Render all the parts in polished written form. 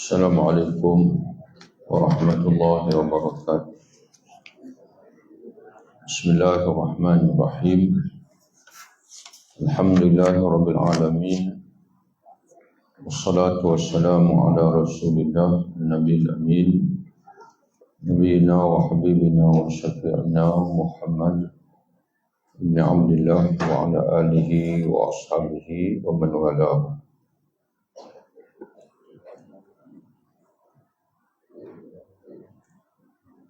Assalamualaikum warahmatullahi wabarakatuh. Bismillahirrahmanirrahim. Alhamdulillahirabbil alamin. Wassalatu wassalamu ala Rasulillah nabiyil amin. Nabiyina wa habibina wa syafi'ina Muhammad ibn Abdullah wa ala alihi wa ashabihi wa man walah.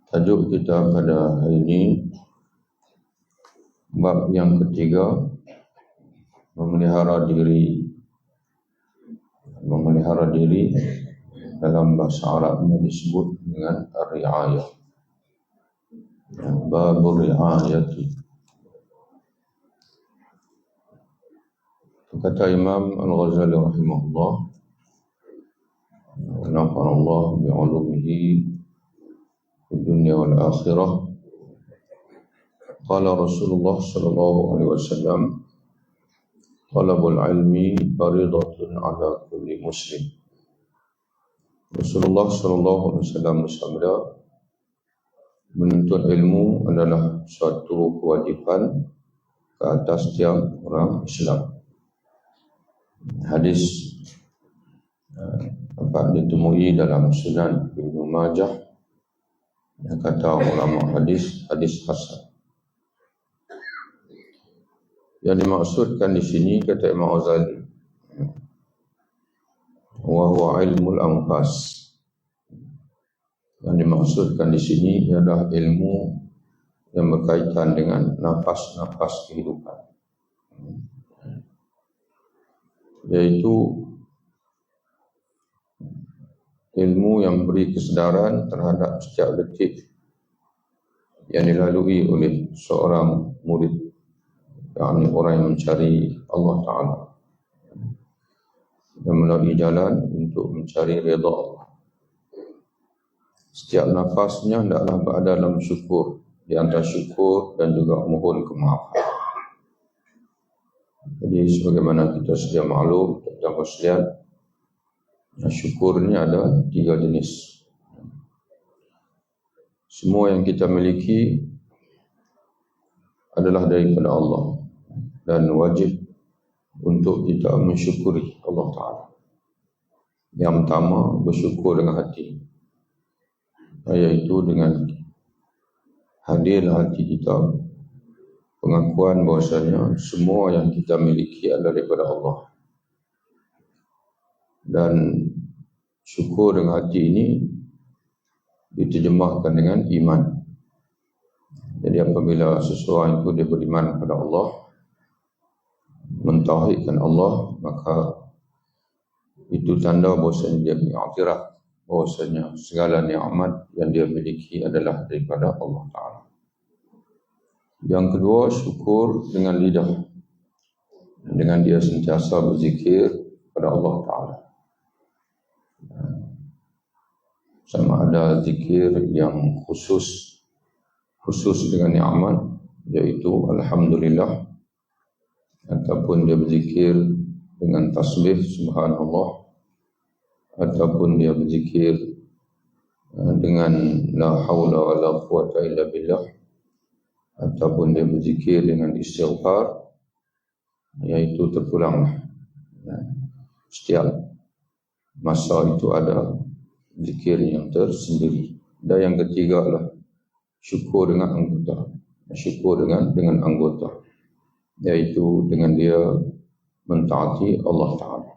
Tajuk kita pada hari ini bab yang ketiga, memelihara diri dalam bahasa Arabnya disebut dengan riayah. Bab riayati. Kata Imam Al-Ghazali rahimahullah, nafa'allah bi'ulumihi di dunia wal akhirah. Qala Rasulullah sallallahu alaihi wasallam, talabul ilmi faridatun ala kulli muslim. Rasulullah sallallahu alaihi wasallam bersabda, menuntut ilmu adalah suatu kewajiban ke atas setiap orang Islam. Hadis dapat ditemui dalam Sunan Ibnu Majah. Yang kata ulama hadis hasan. Yang dimaksudkan di sini, kata Imam Ghazali, wa huwa ilmul anfas. Yang dimaksudkan di sini adalah ilmu yang berkaitan dengan nafas-nafas kehidupan, yaitu ilmu yang beri kesedaran terhadap setiap detik yang dilalui oleh seorang murid, yakni orang yang mencari Allah Ta'ala dan melalui jalan untuk mencari redha Allah. Setiap nafasnya hendaklah berada dalam syukur, di antara syukur dan juga mohon kemaafan. Jadi sebagaimana kita sedia maklum tentang sekalian, syukur ini ada 3 jenis. Semua yang kita miliki adalah daripada Allah dan wajib untuk kita mensyukuri Allah Ta'ala. Yang pertama, bersyukur dengan hati, iaitu dengan hadirlah hati kita pengakuan bahwasanya semua yang kita miliki adalah daripada Allah. Dan syukur dengan hati ini diterjemahkan dengan iman. Jadi apabila seseorang itu dia beriman kepada Allah, mentauhidkan Allah, maka itu tanda bahwasanya dia mengiktiraf bahwasanya segala nikmat yang dia miliki adalah daripada Allah Ta'ala. Yang kedua, syukur dengan lidah, dengan dia sentiasa berzikir kepada Allah Ta'ala. Sama ada zikir yang khusus dengan nikmat, yaitu Alhamdulillah, ataupun dia berzikir dengan tasbih Subhanallah, ataupun dia berzikir dengan La hawla wa la quwata illa billah, ataupun dia berzikir dengan istighfar, yaitu terpulanglah. Setiap masa itu ada zikir yang tersendiri. Dan yang ketiga adalah syukur dengan anggota. Syukur dengan anggota, yaitu dengan dia mentaati Allah Ta'ala.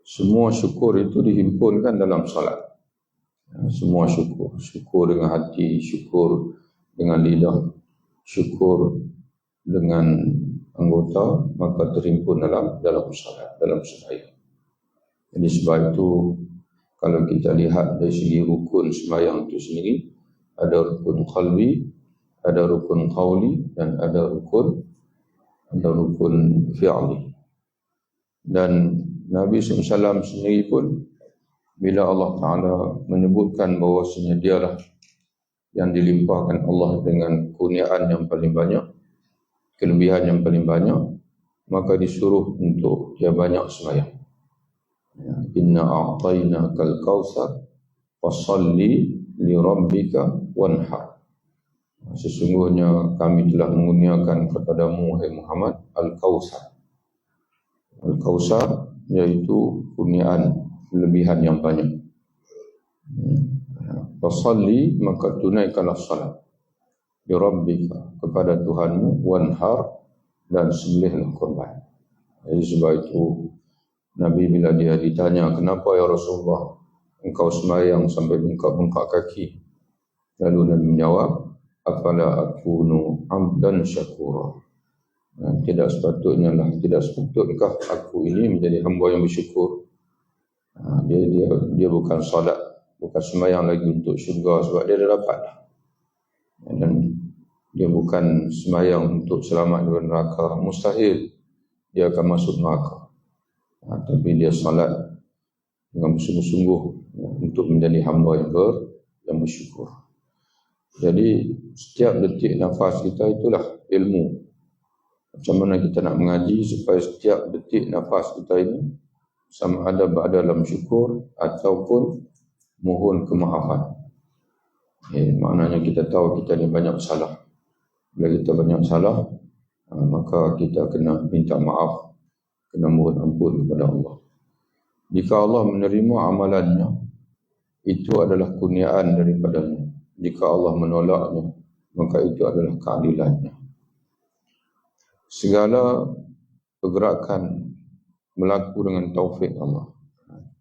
Semua syukur itu dihimpunkan dalam salat. Semua syukur dengan hati, syukur dengan lidah, syukur dengan anggota, maka terhimpun dalam salat, dalam sembahyang. Jadi sebab itu, kalau kita lihat dari segi rukun sembahyang itu sendiri, ada rukun qalbi, ada rukun qawli, dan ada rukun fi'li. Dan Nabi SAW sendiri pun, bila Allah Ta'ala menyebutkan bahawasanya dialah yang dilimpahkan Allah dengan kurniaan yang paling banyak, kelebihan yang paling banyak, maka disuruh untuk dia banyak sembahyang. Inna a'tainakal kautsar fasalli li rabbika wanhar. Sesungguhnya kami telah mengurniakan kepadamu, hai Muhammad, Al-Kautsar. Al-Kautsar iaitu kurniaan kelebihan yang banyak. Fasalli, maka tunaikanlah salat, li rabbika, kepada Tuhanmu, wanhar, dan sembelihlah korban. Jadi sebab itu Nabi bila dia ditanya, kenapa ya Rasulullah engkau sembahyang sampai bengkak-bengkak kaki? Lalu Nabi menjawab, afala akunu abdan syakura. Tidak sepatutkah aku ini menjadi hamba yang bersyukur. Dia bukan salat, bukan sembahyang lagi untuk syurga sebab dia dah dapat dah. Dan dia bukan sembahyang untuk selamat dari neraka, mustahil dia akan masuk neraka. Tapi dia salat dengan bersungguh-sungguh untuk menjadi hamba yang bersyukur. Jadi setiap detik nafas kita itulah ilmu. Macam mana kita nak mengaji supaya setiap detik nafas kita ini sama ada berada dalam syukur ataupun mohon kemaafan. Maknanya kita tahu kita ni banyak salah. Bila kita banyak salah, maka kita kena minta maaf, kena mohon ampun kepada Allah. Jika Allah menerima amalannya, itu adalah kurniaan daripadanya. Jika Allah menolaknya, maka itu adalah keadilannya. Segala pergerakan berlaku dengan taufik Allah.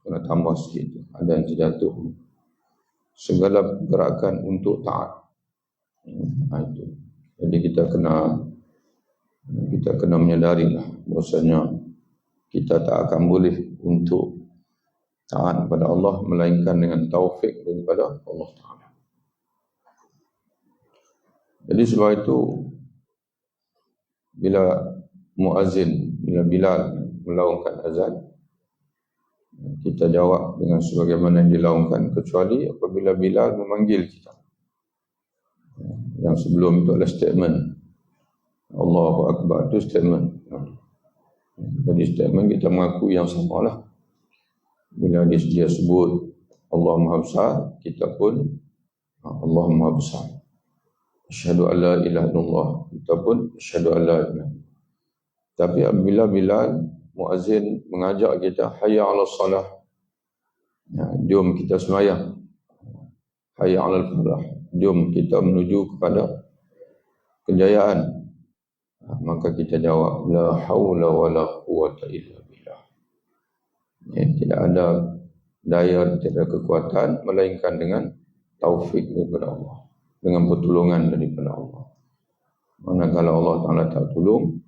Kena tambah sikit, ada yang terjatuh. Segala pergerakan untuk taat. Itu. Jadi kita kena menyadarilah bahwasanya kita tak akan boleh untuk taat kepada Allah melainkan dengan taufik daripada Allah Ta'ala. Jadi sebab itu bila Bilal melaungkan azan, kita jawab dengan sebagaimana yang dilaungkan, kecuali apabila Bilal memanggil kita. Yang sebelum itu adalah statement Allahu Akbar, itu statement. Jadi statement kita mengaku yang samalah. Bila dia sebut Allah Maha Besar, kita pun Allah Maha Besar. Asyhadu an la ilaha illallah, kita pun asyhadu an la ilaha. Tapi apabila Bilal muazzin mengajak kita hayya 'alas salah, jom kita sembahyang, hayya 'alal falah, jom kita menuju kepada kejayaan, maka kita jawab la haula wala quwwata illa billah. Tidak ada daya, tidak ada kekuatan melainkan dengan taufik daripada Allah, dengan pertolongan daripada Allah. Manakala Allah Ta'ala tak tolong,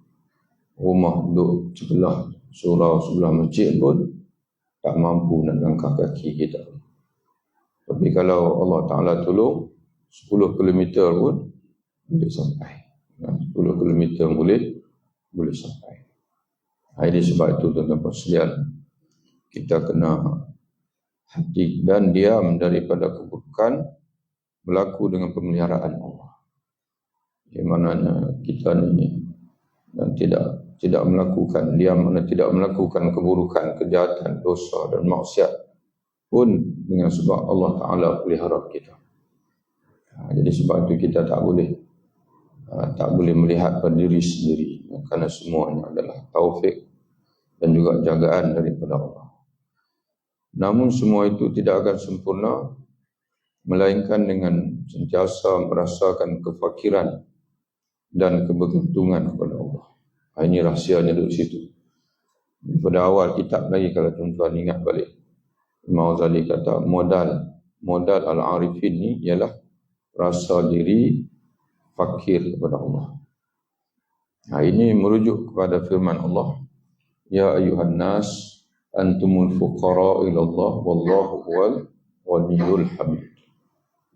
rumah duduk sebelah sebelah masjid pun tak mampu nak langkah kaki kita. Tapi kalau Allah Ta'ala tolong, 10 km pun boleh sampai. 10 km boleh sampai. Ini sebab itu tuan-tuan sekalian, kita kena hati dan diam daripada keburukan berlaku dengan pemeliharaan Allah. Di mana kita ni dan tidak melakukan, diam mana tidak melakukan keburukan, kejahatan, dosa dan maksiat pun dengan sebab Allah Ta'ala pelihara kita. Jadi sebab itu kita tak boleh melihat pada diri sendiri, kerana semuanya adalah taufik dan juga jagaan daripada Allah. Namun semua itu tidak akan sempurna melainkan dengan sentiasa merasakan kefakiran dan kebergantungan kepada Allah. Ini rahsianya di situ. Pada awal kitab lagi, kalau tuan-tuan ingat balik, Imam Ghazali kata modal al-arifin ni ialah rasa diri fakir kepada Allah. Ini merujuk kepada firman Allah, ya ayuhan nas antumul fuqara ila Allah wallahu huwal ghaniyyul hamid.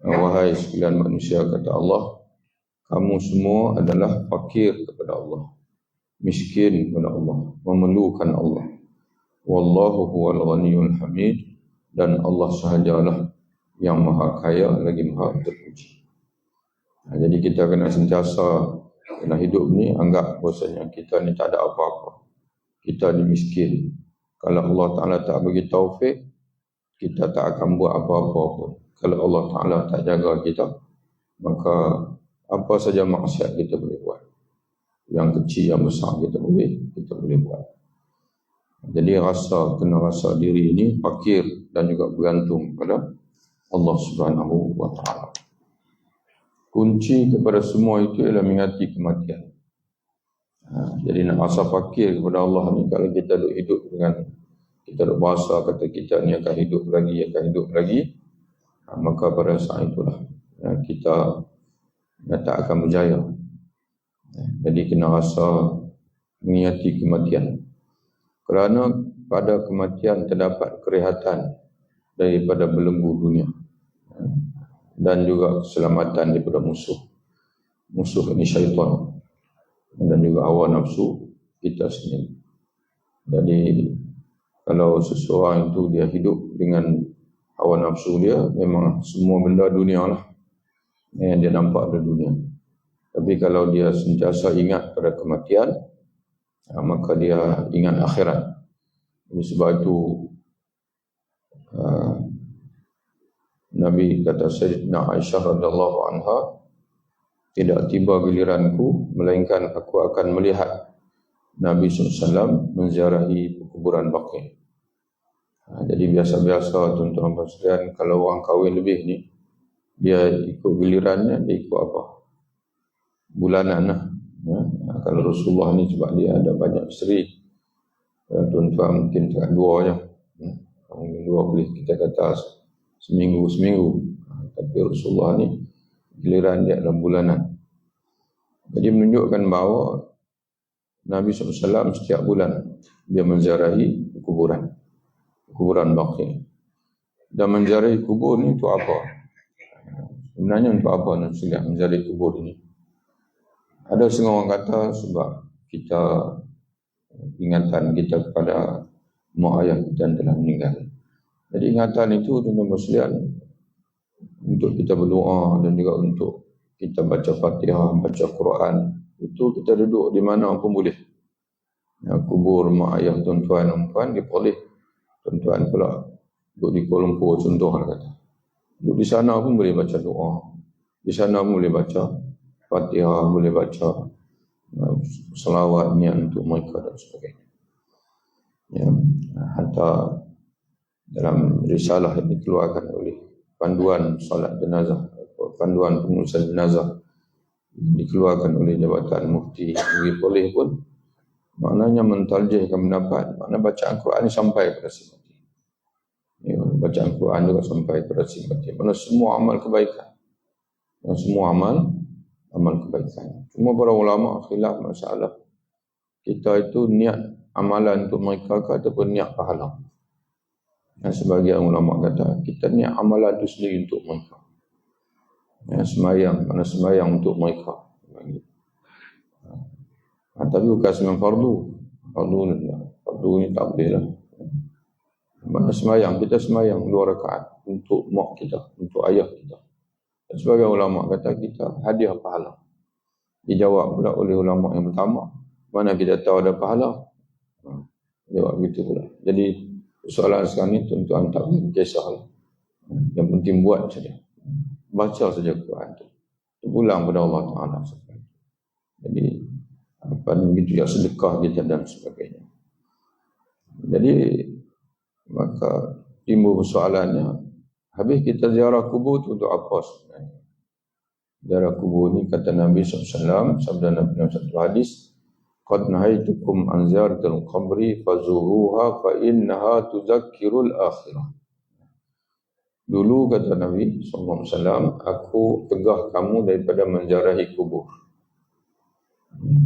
Wahai sekalian manusia, kata Allah, kamu semua adalah fakir kepada Allah, miskin kepada Allah, memerlukan Allah. Wallahu huwal ghaniyyul hamid, dan Allah sahajalah yang maha kaya lagi maha terpuji. Jadi kita kena sentiasa dalam hidup ni anggap bahasanya kita ni tak ada apa-apa. Kita ni miskin. Kalau Allah Ta'ala tak bagi taufik, kita tak akan buat apa-apa pun. Kalau Allah Ta'ala tak jaga kita, maka apa saja maksiat kita boleh buat. Yang kecil, yang besar kita boleh buat. Jadi kena rasa diri ini fakir dan juga bergantung kepada Allah Subhanahu wa Ta'ala. Kunci kepada semua itu ialah mengingati kematian. Jadi nak rasa fakir kepada Allah ni, kalau kita hidup dengan kita duk bahasa kata kita ni akan hidup lagi, maka pada saat itulah kita tak akan berjaya. Jadi kena rasa mengingati kematian. Kerana pada kematian terdapat kerehatan daripada belenggu dunia dan juga keselamatan daripada musuh. Musuh ini syaitan dan juga hawa nafsu kita sendiri. Jadi kalau seseorang itu dia hidup dengan hawa nafsu dia, memang semua benda dunia lah yang dia nampak dari dunia. Tapi kalau dia sentiasa ingat pada kematian, maka dia ingat akhirat. Jadi sebab itu Nabi kata Sayyidina Aisyah radhiyallahu anha, tidak tiba giliranku melainkan aku akan melihat Nabi SAW menziarahi kuburan Baqi'. Jadi biasa-biasa tuan-tuan dan sekalian, kalau orang kahwin lebih ni, dia ikut gilirannya, dia ikut apa? Bulanan lah. Kalau Rasulullah ni sebab dia ada banyak isteri, tuan-tuan mungkin cakap 2 je. Mungkin 2 boleh kita kata seminggu. Tapi Rasulullah ni giliran dia dalam bulanan. Jadi menunjukkan bahawa Nabi SAW setiap bulan dia menziarahi kuburan Baqi'. Dan menziarahi kubur ni untuk apa? Sebenarnya untuk apa nak menziarahi kubur ini? Ada setengah orang kata sebab kita ingatan kita kepada mak ayah kita yang telah meninggal. Jadi ingatan itu tuan-tuan sekalian, untuk kita berdoa dan juga untuk kita baca Fatihah, baca Quran, itu kita duduk di mana pun boleh. Kubur mak ayah tuan-tuan dan puan dia boleh. Tuan-tuan pula duduk di Kuala Lumpur contoh lah kata. Duduk di sana pun boleh baca doa. Di sana pun boleh baca Fatihah, boleh baca selawat niat untuk mereka dan sebagainya. Hatta dalam risalah yang dikeluarkan oleh panduan salat jenazah, panduan pengurusan jenazah dikeluarkan oleh Jabatan Mufti boleh pun, maknanya mentarjihkan pendapat, makna bacaan Quran sampai kepada si mati. Bacaan Quran juga sampai kepada si mati. Makna semua amal kebaikan. Semua amal kebaikan. Cuma para ulama khilaf masalah kita itu niat amalan untuk mereka ke ataupun niat pahala. Sebagian ulama kata kita niat amalan itu sendiri untuk mereka. Semayang, mana semayang untuk mereka. Tapi bukan sembahyang fardu. Fardu ni tak boleh lah. Mana semayang, kita semayang 2 rakaat untuk mak kita, untuk ayah kita. Dan sebagai ulama kata kita hadiah pahala. Dijawab pula oleh ulama yang pertama, mana kita tahu ada pahala? Jawab begitu pula. Jadi soalan sekarang ni tuan-tuan tak boleh kisah. Yang penting buat saja. Baca saja Quran tu. Pulang pada Allah Ta'ala. Jadi begitu ya, sedekah kita dan sebagainya. Jadi maka timbul persoalannya, habis kita ziarah kubur tu untuk apa sebenarnya? Ziarah kubur ni kata Nabi SAW, sabda Nabi dalam satu hadis, qad nahaitukum an ziyaratil qabri fazuruha fa innaha tuzakkirul akhirah. Dulu kata Nabi SAW, aku tegah kamu daripada menziarahi kubur.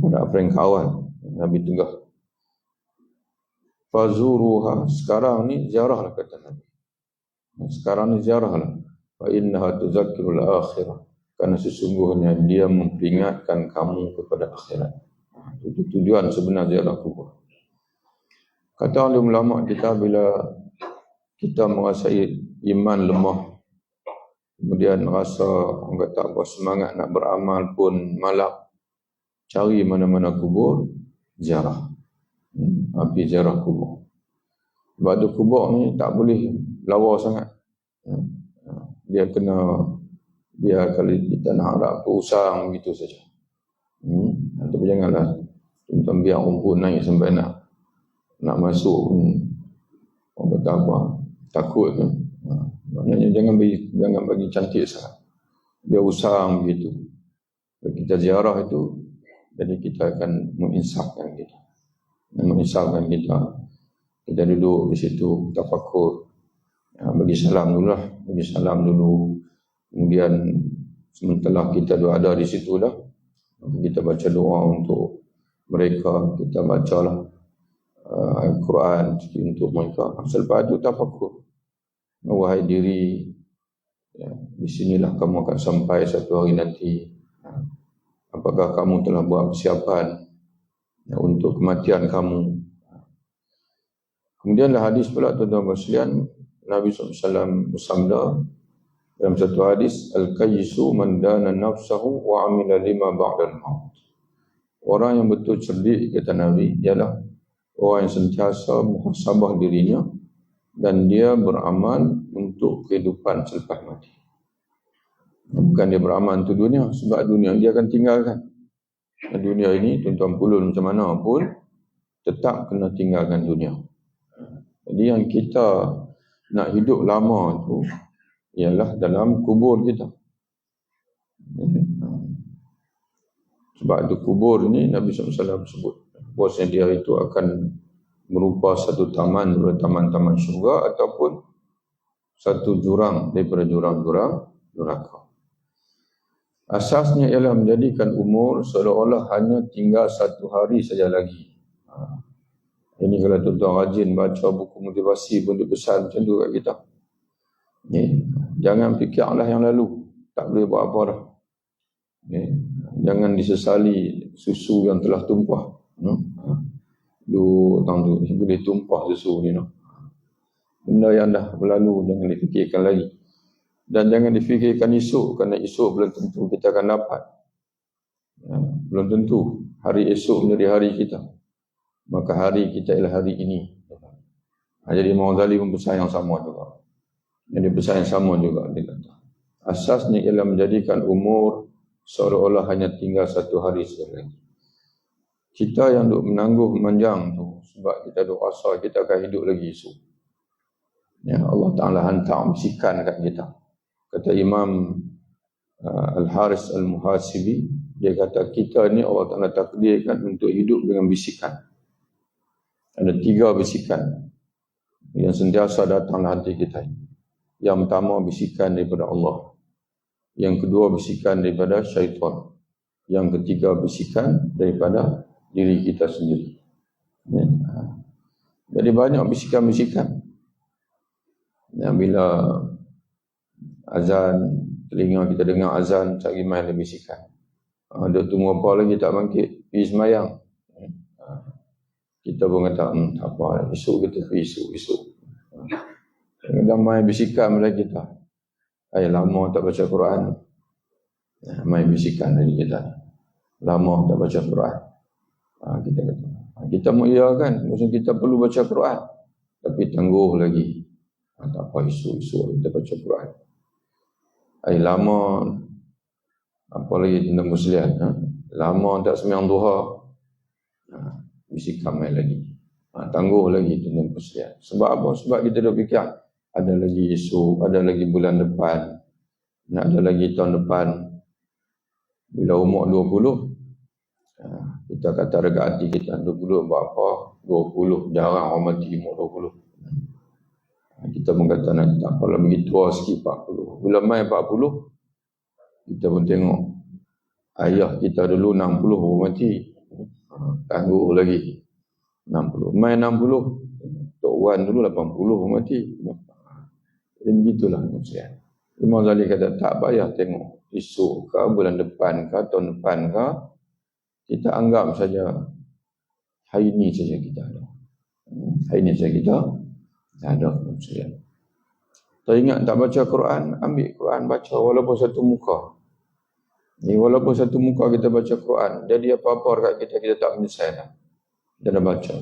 Pada apa yang kawan, Nabi tegah. Fazuruha, sekarang ni ziarahlah kata Nabi. Sekarang ni ziarahlah. Fa innaha tuzakkirul akhirah. Karena sesungguhnya dia memperingatkan kamu kepada akhirat. Itu tujuan sebenar ziarah kubur. Kata oleh ulama kita, bila kita merasai iman lemah, kemudian rasa orang kata semangat nak beramal pun malap, cari mana-mana kubur, ziarah. Pergi ziarah kubur. Batu kubur ni tak boleh lawa sangat. Dia kena, dia kalau kita nak harap tu usang begitu saja. Tapi janganlah tuan biar rumput naik sampai nak masuk pun orang kata apa, takut kan. Maknanya jangan bagi cantik sangat. Dia usang begitu. Kalau kita ziarah itu, jadi kita akan menginsafkan kita. Menginsafkan kita. Kita duduk di situ, tafakur. Bagi salam dulu lah. Bagi salam dulu. Kemudian sementara kita ada di situ dah, kita baca doa untuk mereka. Kita bacalah Al-Quran untuk mereka. Selepas itu tafakur. Wahai diri, di sinilah kamu akan sampai satu hari nanti. Apakah kamu telah buat persiapan untuk kematian kamu? Kemudianlah hadis pula tuan-tuan sekalian, Nabi SAW bersabda dalam satu hadis, Al-Qayyisu man dana nafsahu wa amila lima ba'dal maut. Orang yang betul cerdik, kata Nabi, ialah orang yang sentiasa muhasabah dirinya dan dia beramal untuk kehidupan selepas mati. Bukan dia beramal untuk dunia, sebab dunia dia akan tinggalkan. Dunia ini, tuan-tuan pulun macam mana pun, tetap kena tinggalkan dunia. Jadi yang kita nak hidup lama tu ialah dalam kubur kita. Sebab itu kubur ni Nabi SAW sebut bahwasanya dia itu akan merupa satu taman daripada taman-taman syurga ataupun satu jurang daripada jurang-jurang neraka. Asasnya ialah menjadikan umur seolah-olah hanya tinggal satu hari saja lagi. Ini kalau tuan-tuan rajin baca buku motivasi pun dia pesan macam tu kat kita. Jangan fikirlah yang lalu, tak boleh buat apa dah. Jangan disesali susu yang telah tumpah. Boleh tumpah susu ni. Benda yang dah berlalu jangan difikirkan lagi. Dan jangan difikirkan esok, kerana esok belum tentu kita akan dapat. Belum tentu hari esok menjadi hari kita. Maka hari kita ialah hari ini. Jadi Imam Ghazali pun pesan yang sama juga. Jadi pesan yang sama juga dia kata. Asasnya ialah menjadikan umur seolah-olah hanya tinggal satu hari saja lagi. Kita yang duk menangguh memanjang tu, sebab kita duk rasa kita akan hidup lagi esok. Allah Ta'ala hantar bisikan kat kita. Kata Imam Al-Haris Al-Muhasibi, dia kata kita ni Allah Ta'ala takdirkan untuk hidup dengan bisikan. Ada 3 bisikan yang sentiasa datang dalam hati kita. Yang pertama bisikan daripada Allah. Yang kedua bisikan daripada syaitan. Yang ketiga bisikan daripada diri kita sendiri. Jadi banyak bisikan-bisikan. Bila azan, telinga kita dengar azan, cari main dia bisikan. Duk tunggu apa lagi tak bangkit, pergi semayang. Kita pun kata, tak apa, esok kita pergi esok. Kadang main bisikan pada kita. Lama tak baca Quran. Main bisikan dari kita. Lama tak baca Quran. Kita kata, kita mau iya kan, maksud kita perlu baca Quran. Tapi tangguh lagi. Tak apa, esok kita baca Quran. Lama, apa lagi tentang muslihat, lama tak sembahyang duha, bisikan main lagi. Tangguh lagi tentang muslihat. Sebab apa? Sebab kita dah fikir, ada lagi esok, ada lagi bulan depan, ada lagi tahun depan. Bila umur 20, kita kata dekat hati kita, 20 buat apa? 20, jarang orang mati umur 20. Kita pun kata nak tak apalah bagi tua sikit 40. Bila mai 40, kita pun tengok ayah kita dulu 60 baru mati. Tangguh lagi 60. Mai 60, Tok Wan dulu 80 baru mati. Jadi begitulah manusia. Imam Ghazali kata tak payah tengok esok ke, bulan depan ke, tahun depan ke. Kita anggap saja hari ini saja kita ada. Hari ini saja kita ada manusia. Teringat tak baca Quran, ambil Quran baca walaupun satu muka. Walaupun satu muka kita baca Quran, jadi apa-apa dekat kita tak menyelesaikan. Kita dah baca.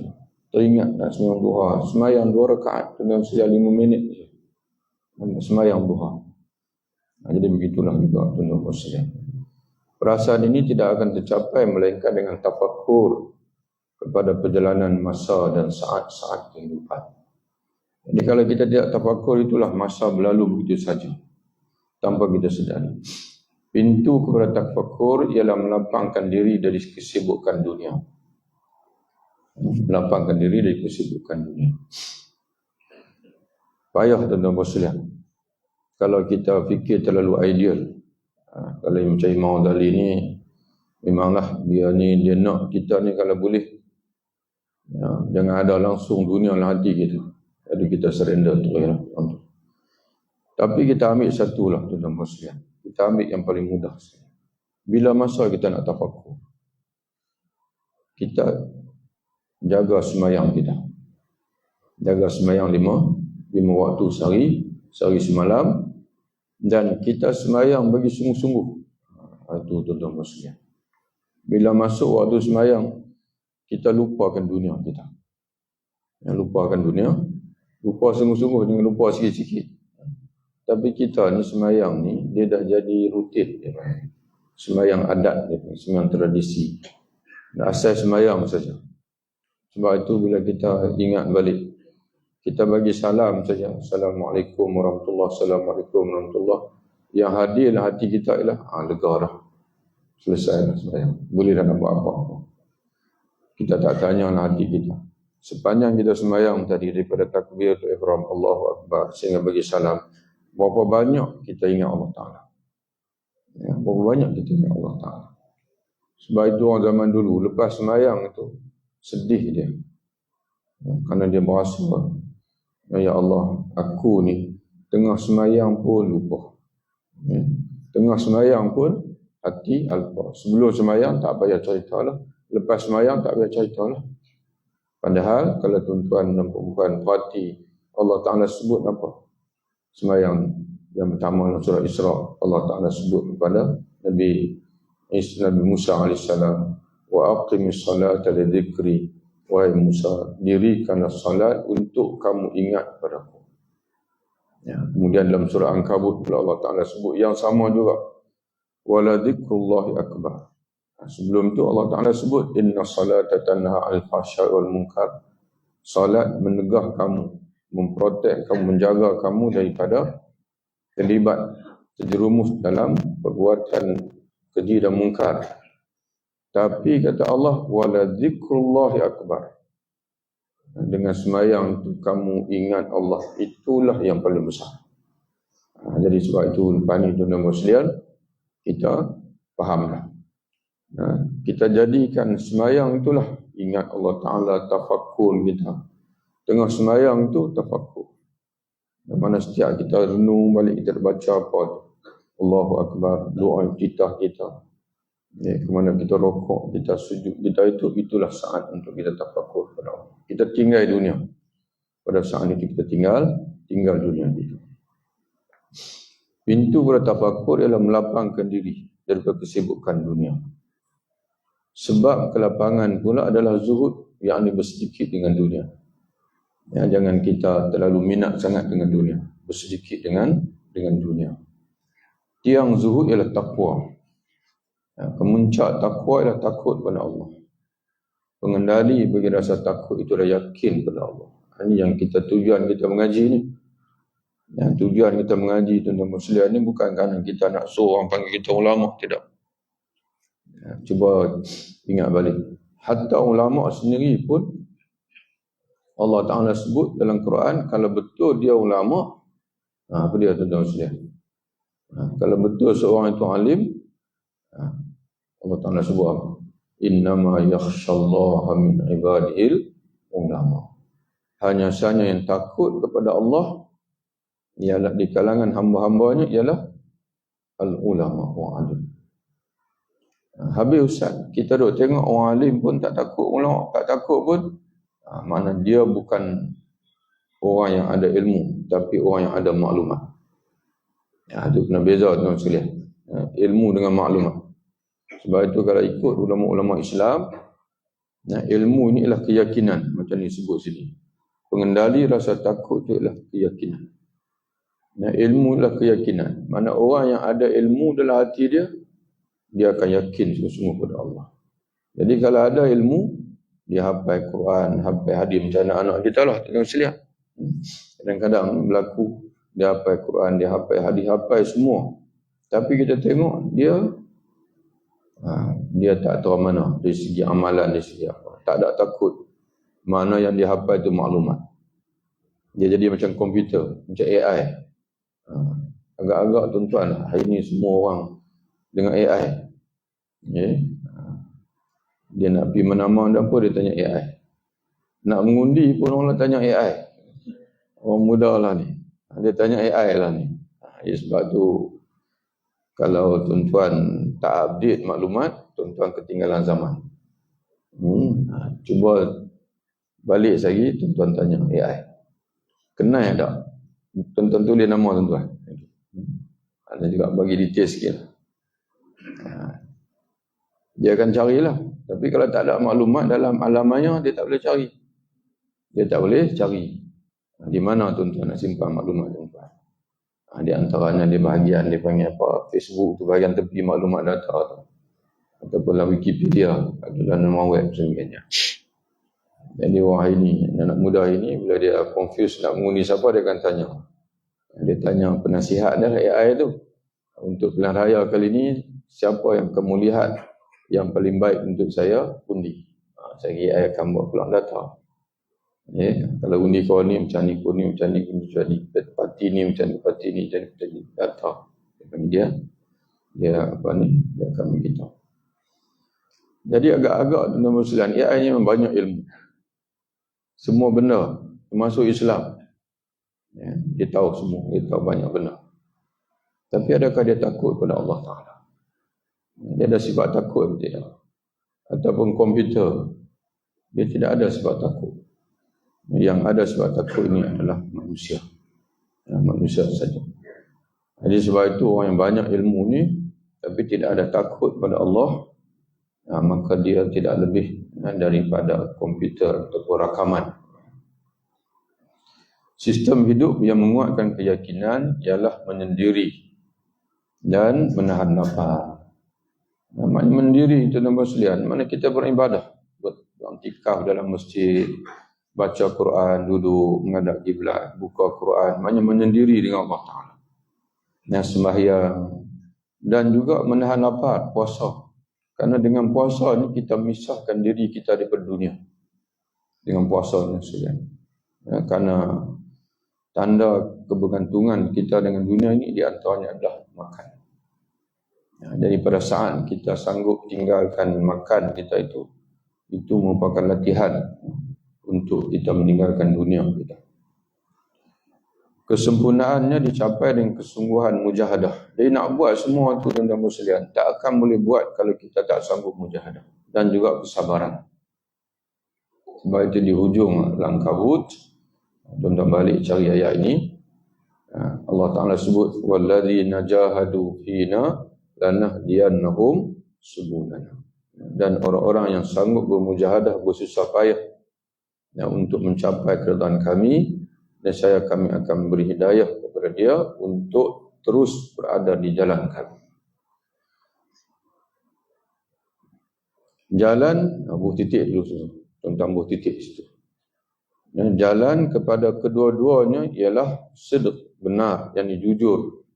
teringat nak sembahyang duha, sembahyang 2 rakaat dalam sejam 5 minit je. Sembahyang duha. Jadi begitulah juga tuan-tuan sekalian. Perasaan ini tidak akan tercapai melainkan dengan tafakkur kepada perjalanan masa dan saat-saat kehidupan. Jadi kalau kita tidak tafakkur, itulah masa berlalu begitu saja tanpa kita sedari. Pintu kepada tafakkur ialah melapangkan diri dari kesibukan dunia. Melapangkan diri dari kesibukan dunia. Payah tuan-tuan sekalian. Kalau kita fikir terlalu ideal, kalau macam Imam Ghazali ni, memanglah dia nak kita ni kalau boleh, jangan ada langsung dunia dalam hati kita. Jadi kita surrender tu ya. Tapi kita ambil satu lah tuan-tuan sekalian. Kita ambil yang paling mudah sekali. Bila masa kita nak tafakkur, kita jaga sembahyang kita. Jaga sembahyang 5 waktu sehari semalam. Dan kita sembahyang bagi sungguh-sungguh. Itu tuan-tuan sekalian. Bila masuk waktu sembahyang, kita lupakan dunia kita. Lupakan dunia, lupa sungguh-sungguh dengan lupa sikit-sikit. Tapi kita ni sembahyang ni, dia dah jadi rutin. Sembahyang adat, sembahyang tradisi. Dah asal sembahyang saja. Sebab itu bila kita ingat balik, kita bagi salam saja. Assalamualaikum warahmatullahi wabarakatuh. Assalamualaikum warahmatullahi wabarakatuh. Yang hadir dalam hati kita ialah lega dah. Selesai dah sembahyang. Boleh dah nak buat apa-apa. Kita tak tanya dalam hati kita. Sepanjang kita sembahyang tadi daripada takbir tu ihram Allahu Akbar sehingga bagi salam, berapa banyak kita ingat Allah Ta'ala. Berapa banyak kita ingat Allah Ta'ala. Sebab itu orang zaman dulu lepas sembahyang itu sedih dia. Kerana dia berasa, ya Allah, aku ni tengah sembahyang pun lupa. Tengah sembahyang pun hati alpa. Sebelum sembahyang tak payah cerita lah. Lepas sembahyang tak payah cerita lah. Padahal kalau tuan-tuan dan puan-puan perhati, Allah Ta'ala sebut apa? Sembahyang yang pertama dalam surah Isra, Allah Ta'ala sebut kepada Nabi Musa AS, wa aqimis salata li dzikri. Wahai Musa, dirikanlah salat untuk kamu ingat padaku. Kemudian dalam surah Ankabut pula Allah Ta'ala sebut yang sama juga. Wala dzikrullahi akbar. Sebelum itu Allah Ta'ala sebut inna salata tanha 'anil fahsya'i wal munkar. Salat menegah kamu, memprotek kamu, menjaga kamu daripada terlibat, terjerumus dalam perbuatan keji dan mungkar. Tapi kata Allah, wala dzikrullahi akbar. Dengan sembahyang itu kamu ingat Allah, itulah yang paling besar. Jadi sebab itu lepas ni tuan-tuan sekalian, kita fahamlah. Kita jadikan sembahyang itulah ingat Allah Ta'ala, tafakkur kita. Tengah sembahyang itu tafakkur. Mana setiap kita renung balik, kita baca apa tu? Allahu Akbar, doa titah kita. Kemana kita rokok, kita sujud, kita itulah saat untuk kita tafakkur kepada Allah. Kita tinggal dunia. Pada saat itu kita tinggal dunia itu. Pintu kepada tafakkur ialah melapangkan diri daripada kesibukan dunia. Sebab kelapangan pula adalah zuhud, yakni bersedikit dengan dunia. Jangan kita terlalu minat sangat dengan dunia, bersedikit dengan dunia. Tiang zuhud ialah takwa. Kemuncak takwa ialah takut kepada Allah. Pengendali bagi rasa takut itu adalah yakin kepada Allah. Ini yang tujuan kita mengaji ni. Tujuan kita mengaji tuan-tuan muslimin ni bukan kerana kita nak suruh orang panggil kita ulama, tidak. Cuba ingat balik. Hatta ulama sendiri pun Allah Ta'ala sebut dalam Quran, kalau betul dia ulama, apa dia tuan-tuan muslimin? Kalau betul seorang itu alim, Allah Ta'ala sebut apa? Innama yakhshallaha min ibadihil ulama. Hanya sahaja yang takut kepada Allah ialah di kalangan hamba-hambanya ialah al-ulama wa alim. Habis Ustaz, kita duk tengok orang alim pun tak takut, ulama tak takut pun, makna dia bukan orang yang ada ilmu, tapi orang yang ada maklumat. Itu kena beza tuan sekalian. Ilmu dengan maklumat. Sebab itu kalau ikut ulama-ulama Islam, Nah, ilmu ini ialah keyakinan, macam ni sebut sini. Pengendali rasa takut itu ialah keyakinan. Nah, ilmu ialah keyakinan. Mana orang yang ada ilmu dalam hati dia, dia akan yakin sungguh-sungguh pada Allah. Jadi kalau ada ilmu, dia hafal Quran, hafal hadis macam anak-anak kita lah, tengok selihat. Kadang-kadang berlaku, dia hafal Quran, dia hafal hadis, hafal semua. Tapi kita tengok dia tak tahu mana dari segi amalan, dari segi apa. Tak ada takut. Mana yang dia hafal itu maklumat. Dia jadi macam komputer, macam AI. Agak-agak tuan-tuan, hari ni semua orang dengan AI. Dia nak pergi mana-mana apa, dia tanya AI. Nak mengundi pun orang tanya AI. Orang muda lah ni, dia tanya AI lah ni. Sebab tu kalau tuan-tuan tak update maklumat, tuan-tuan ketinggalan zaman. Cuba balik lagi, tuan-tuan tanya AI. Kenal tak? Tuan-tuan tulis nama tuan-tuan. Ada juga bagi detail sikit. Dia akan carilah. Tapi kalau tak ada maklumat dalam alamannya, dia tak boleh cari. Dia tak boleh cari. Di mana tuan-tuan nak simpan maklumat tuan-tuan? Di antaranya di bahagian dia panggil apa? Facebook tu, bahagian tepi maklumat data tu. Ataupun dalam Wikipedia, adalah nama web sebagainya. Jadi orang ini, anak muda ini, bila dia confused nak mengundi siapa, dia akan tanya. Dia tanya penasihat dia AI tu. Untuk pilihan raya kali ini, siapa yang kamu lihat yang paling baik untuk saya undi? Saya kira AI akan buat peluang data. Kalau undi kau ni macam ni, kau ni macam ni, macam ni, parti ni macam ni, parti ni macam ni, data. Dia apa ni, dia akan beritahu. Jadi agak-agak dalam Islam, AI ni memang banyak ilmu. Semua benda, termasuk Islam. Dia tahu semua, dia tahu banyak benda. Tapi adakah dia takut kepada Allah Ta'ala? Dia ada sifat takut atau tidak? Ataupun komputer, dia tidak ada sifat takut. Yang ada sifat takut ini adalah manusia. Manusia saja. Jadi sebab itu orang yang banyak ilmu ni, tapi tidak ada takut pada Allah, maka dia tidak lebih daripada komputer ataupun rakaman. Sistem hidup yang menguatkan keyakinan ialah menyendiri dan menahan nafas. Namanya mendiri itu nama sekalian. Mana kita beribadah, beriktikaf dalam masjid, baca Quran, duduk, menghadap kiblat, buka Quran, maknanya menyendiri dengan Allah Ta'ala. Dan sembahyang, dan juga menahan lapar, puasa. Karena dengan puasa ni kita misahkan diri kita daripada dunia. Dengan puasa ni sekalian. Karena tanda kebergantungan kita dengan dunia ini di antaranya adalah makan. Jadi pada saat kita sanggup tinggalkan makan kita itu merupakan latihan untuk kita meninggalkan dunia kita. Kesempurnaannya dicapai dengan kesungguhan mujahadah. Jadi nak buat semua itu tuan-tuan sekalian, tak akan boleh buat kalau kita tak sanggup mujahadah. Dan juga kesabaran. Sebab itu di hujung Al-Ankabut, tuan-tuan balik cari ayat ini, Allah Ta'ala sebut, وَالَّذِينَ جَاهَدُوا فِينَا لَنَهْدِيَنَّهُمْ سُبُلَنَا. Dan orang-orang yang sanggup bermujahadah, bersusah payah untuk mencapai keridhaan kami, dan kami akan beri hidayah kepada dia untuk terus berada di jalan kami. Jalan, buh titik dulu, tentang buh titik situ. Dan jalan kepada kedua-duanya ialah sidq, benar, yang jujur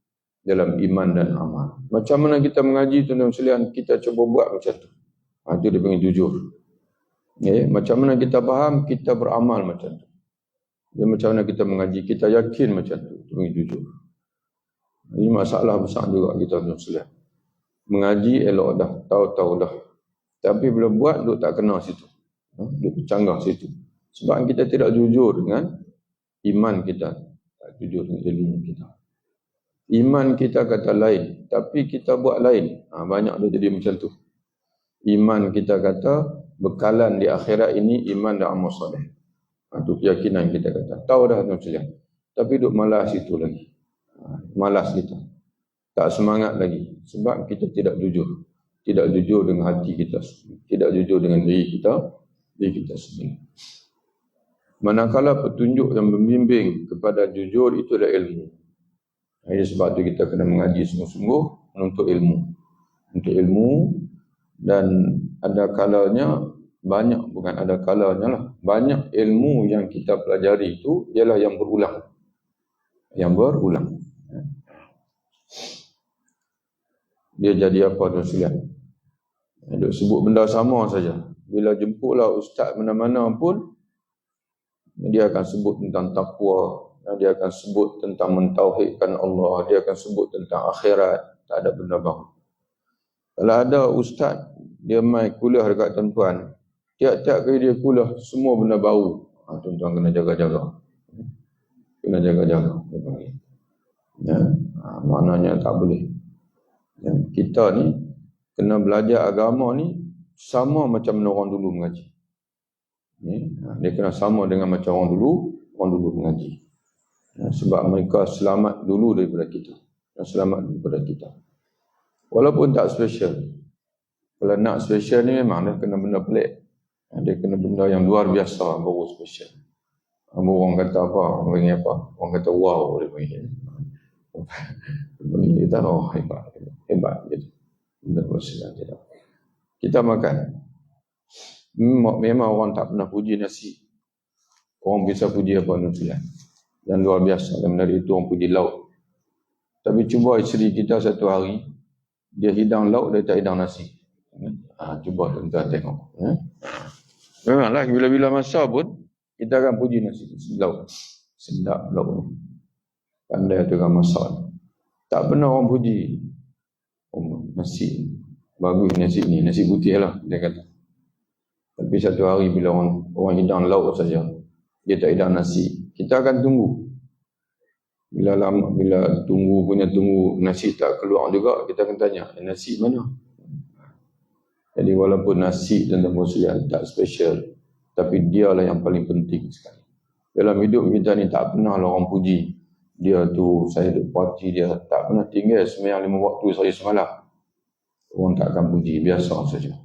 dalam iman dan amal. Macam mana kita mengaji tuan-tuan sekalian, kita cuba buat macam tu. Itu dia panggil jujur. Macam mana kita faham, kita beramal macam tu. Macam mana kita mengaji, kita yakin macam tu. Itu panggil jujur. Ini masalah besar juga kita tuan-tuan sekalian. Mengaji elok dah, tahu-tahu dah. Tapi bila buat, duk tak kena situ. Duk bercanggah situ. Sebab kita tidak jujur dengan iman kita. Tak jujur dengan ilmu kita. Iman kita kata lain, tapi kita buat lain. Banyak dah jadi macam tu. Iman kita kata bekalan di akhirat ini iman dan amal soleh. Itu keyakinan kita kata. Tahu dah tuan sekalian. Tapi duk malas itu lagi. Malas kita. Tak semangat lagi. Sebab kita tidak jujur. Tidak jujur dengan hati kita. Tidak jujur dengan diri kita. diri kita sendiri. Manakala petunjuk yang membimbing kepada jujur itu adalah ilmu. Jadi sebab itu kita kena mengaji sungguh-sungguh menuntut ilmu. Untuk ilmu, dan ada kalanya, banyak, bukan ada kalanya lah, banyak ilmu yang kita pelajari itu ialah yang berulang. Yang berulang. Dia jadi apa tuan sekalian? Duk sebut benda sama saja. Bila jemputlah ustaz mana-mana pun, dia akan sebut tentang takwa, dia akan sebut tentang mentauhidkan Allah, dia akan sebut tentang akhirat. Tak ada benda baru. Kalau ada ustaz, dia mai kuliah dekat tuan-tuan, tiap-tiap kali dia kuliah, semua benda baru. Tuan-tuan kena jaga-jaga. Kena jaga-jaga. Ya, maknanya tak boleh. Ya, kita ni kena belajar agama ni sama macam mana orang dulu mengaji. Ya, dia kena sama dengan macam orang dulu mengaji. Ya, sebab mereka selamat dulu daripada kita. Selamat daripada kita. Walaupun tak special. Kalau nak special ni memang dia kena benda pelik. Dia kena benda yang luar biasa baru special. Orang kata apa? Orang panggil apa? Orang kata wow, dia panggil. Kita hebat gitu. Kita makan. Memang orang tak pernah puji nasi. Orang bisa puji apa nusian. Yang luar biasa. Dan dari itu orang puji lauk. Tapi cuba isteri kita satu hari, dia hidang lauk, dia tak hidang nasi. Cuba tuan-tuan tengok. Memanglah bila-bila masa pun, kita akan puji nasi lauk. Sedap lauk ni. Pandai tu kan masak. Tak pernah orang puji nasi. Bagus nasi ni, nasi putih lah dia kata. Tapi satu hari bila orang hidang lauk saja, dia tak hidang nasi, kita akan tunggu. Bila tunggu nasi tak keluar juga, kita akan tanya, nasi mana? Jadi walaupun nasi dan muslihan tak special, tapi dialah yang paling penting sekali. Dalam hidup kita ni tak pernah orang puji. Dia tu, saya duk puji dia, tak pernah tinggal sembahyang 5 waktu sehari semalam. Orang tak akan puji, biasa saja.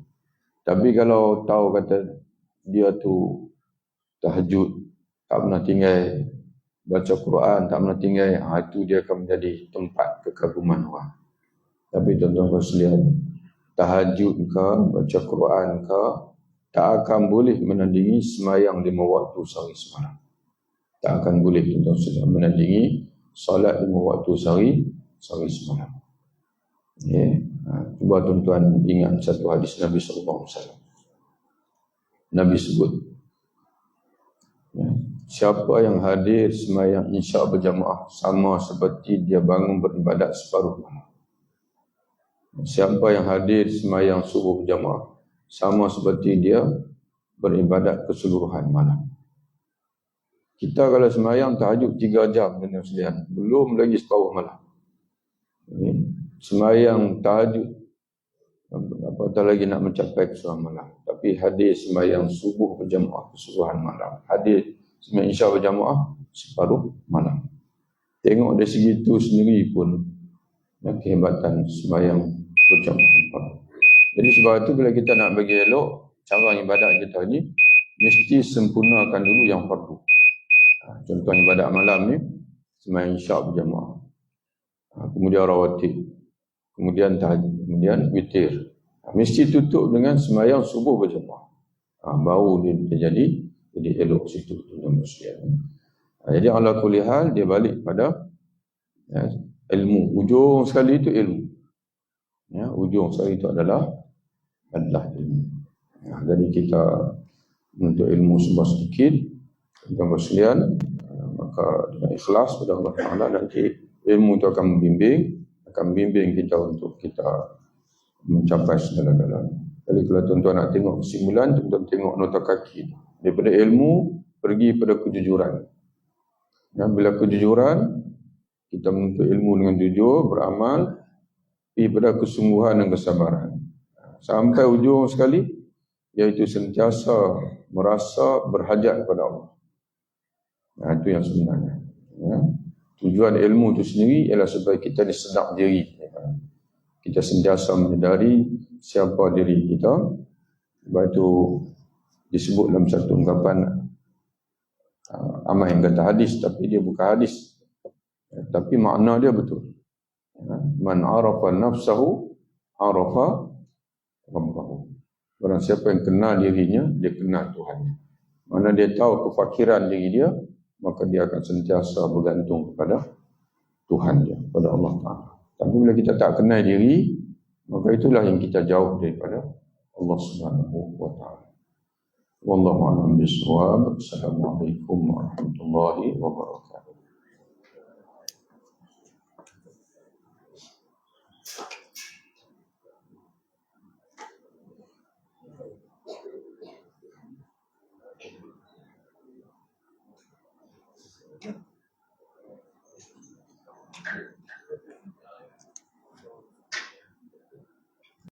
Tapi kalau tahu kata dia tu tahajud, tak pernah tinggal, baca Quran, tak pernah tinggal, itu dia akan menjadi tempat kekaguman orang. Tapi tuan-tuan sekalian, tahajud ke, baca Quran ke, tak akan boleh menandingi sembahyang 5 waktu sehari semalam. Tak akan boleh tuan-tuan sekalian menandingi solat 5 waktu sehari semalam. Ya. Cuba tuan-tuan ingat satu hadis Nabi SAW. Nabi sebut, ya, siapa yang hadir sembahyang isyak berjamaah sama seperti dia bangun beribadat separuh malam. Siapa yang hadir sembahyang subuh berjamaah sama seperti dia beribadat keseluruhan malam. Kita kalau sembahyang tahajud 3 jam dengan sekalian, belum lagi separuh malam. Sembahyang tahajud, apatah lagi nak mencapai keseluruhan malam. Tapi hadir sembahyang subuh berjamaah keseluruhan malam. Hadir sembahyang isyak berjamaah separuh malam. Tengok dari segi itu sendiri pun kehebatan sembahyang berjamaah. Jadi sebab itu bila kita nak bagi elok cara ibadat kita ni, mesti sempurnakan dulu yang fardu. Contoh ibadat malam ni, sembahyang isyak berjamaah, kemudian rawatib, kemudian tahajud, kemudian witir. Mesti tutup dengan sembahyang subuh berjamaah. Baru dia jadi elok situ tuan muslim. Jadi ala kulli hal dia balik pada ilmu. Ujung sekali itu ilmu. Ya, ujung sekali itu adalah ilmu. Jadi kita menuntut ilmu sebab sedikit, tuan muslim, maka dengan ikhlas pada Allah Taala, nanti ilmu itu akan membimbing kita untuk kita mencapai segala-galanya. Jadi kalau tuan-tuan nak tengok kesimpulan, tuan-tuan tengok nota kaki. Daripada ilmu pergi pada kejujuran. Ya, bila kejujuran, kita menuntut ilmu dengan jujur, beramal, pergi pada kesungguhan dan kesabaran. Sampai ujung sekali, iaitu sentiasa merasa berhajat kepada Allah. Itu yang sebenarnya. Ya. Tujuan ilmu itu sendiri ialah supaya kita disedap diri. Kita sentiasa menyedari siapa diri kita. Sebab itu disebut dalam satu ungkapan ramai yang kata hadis tapi dia bukan hadis, tapi makna dia betul. Man arafa nafsahu arafa rabbahu. Orang siapa yang kenal dirinya, dia kenal Tuhan. Mana dia tahu kefakiran diri dia, maka dia akan sentiasa bergantung kepada Tuhan dia, kepada Allah Ta'ala. Tapi bila kita tak kenal diri, maka itulah yang kita jauh daripada Allah Subhanahu wa Ta'ala. Wallahu a'lam bishawab. Assalamualaikum warahmatullahi wabarakatuh.